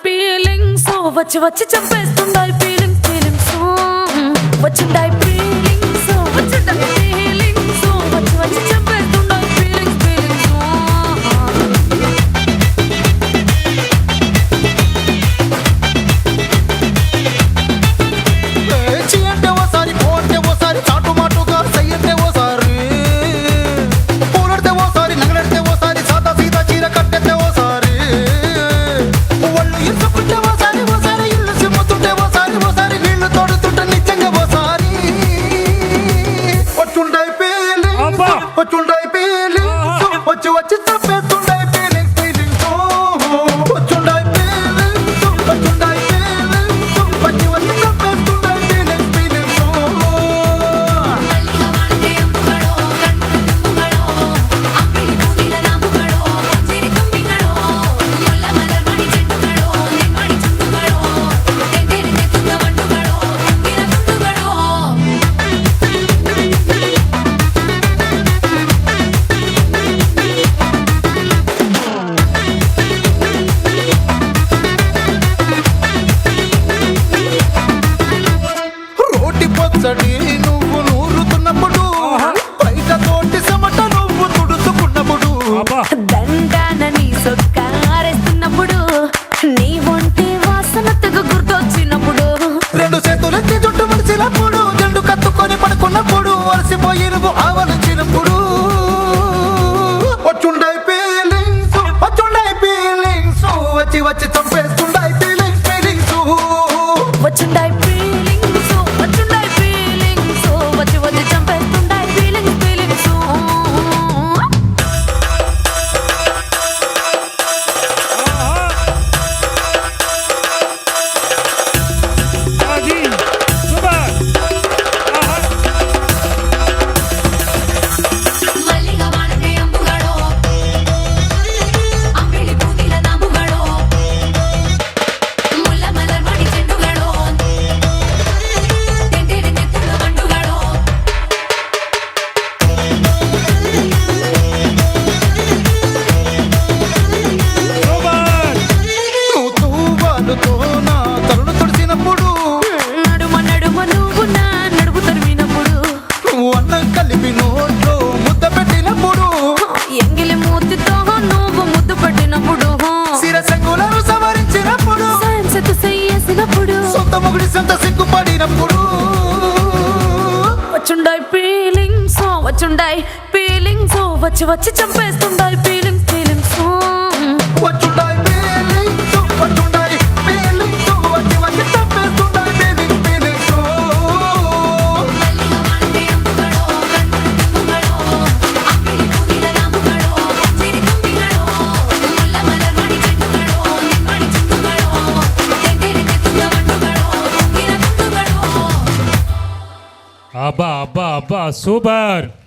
Feelings వచ్చి వచ్చి చంపేస్తుండాయి feelings feelings వచ్చిండాయి feelings వచ్చిండాయి feelings వచ్చి వచ్చి చంపేస్తుండాయి ఫీలింగ్స్ ఫీలింగ్స్ చీ అంటే ఓసారి పో అంటే ఓసారి చాటు మాటుగా సై అంటే ఓసారి పూలడితే ఓసారి నగలడితే ఓసారి సాదా సీదా చీర కట్టెతే ఓసారి ఒళ్ళు ఇసుకుంటే ఓసారి ఓసారి ఇల్లు సిమ్ముతుంటే ఓసారి ఓసారి నీళ్లు తోడుతుంటే నిజంగా ఓసారి వచ్చుండై ఫీలింగ్స్ వచ్చుండై ఫీలింగ్స్ వచ్చి వచ్చి చంపేస్తుండై ఫీలింగ్స్ ఫీలింగ్స్ వచ్చుండై ఫీలింగ్స్ వచ్చుండై ఫీలింగ్స్ వచ్చి వచ్చి చంపేస్తుండై ఫీలింగ్స్ ఫీలింగ్స్ రోటి పచ్చడి నువ్వు నూరుతున్నప్పుడు బయట తోటి సమట నువ్వు తుడుచుకున్నప్పుడు దండాన నీ సొక్కారేస్తున్నప్పుడు నీ ఒంటి వాసన తెగ గుర్తొచ్చినప్పుడు రెండు చేతులెత్తి జుట్టు మడిచినప్పుడు జండు కత్తుకొని పడుకున్నప్పుడు అలసిపోయి నువ్వు ఆవలించినప్పుడు వచ్చుండై ఫీలింగ్స్ వచ్చుండై ఫీలింగ్స్ వచ్చి వచ్చి చంపేస్తుండై ఫీలింగ్స్ ఫీలింగ్స్ వచ్చిండాయి ఫీలింగ్స్ వచ్చిండాయి ఫీలింగ్స్ వచ్చి వచ్చి చంపేస్తుండాయి ఫీలింగ్స్ ఫీలింగ్స్ నువ్వు తూవాలుతో నా తలను తుడిచినప్పుడు నడుమ నడుమ నువ్వు నా నడుపు తరిమినప్పుడు నువ్వు అన్నం కలిపి నోట్లో ముద్ద పెట్టినప్పుడు ఎంగిలి మూతితో నువ్వు ముద్దు పట్టినప్పుడు శిరసంగులను సవరించినప్పుడు సైన్సెత్ చెయ్యేసినప్పుడు సొంత మొగుడి సొంత సిగ్గుపడినప్పుడు వచ్చుండాయి ఫీలింగ్స్ వచ్చుండాయి ఫీలింగ్స్ వచ్చి వచ్చి చంపేస్తుండాయి ఫీలింగ్స్ ఫీలింగ్స్ వచ్చుండాయి ఫీలింగ్స్ వచ్చుండాయి ఫీలింగ్స్ వచ్చి వచ్చి చంపేస్తుండాయి ఫీలింగ్స్ ఫీలింగ్స్ అబ్బా అబ్బా అబ్బా సూపర్.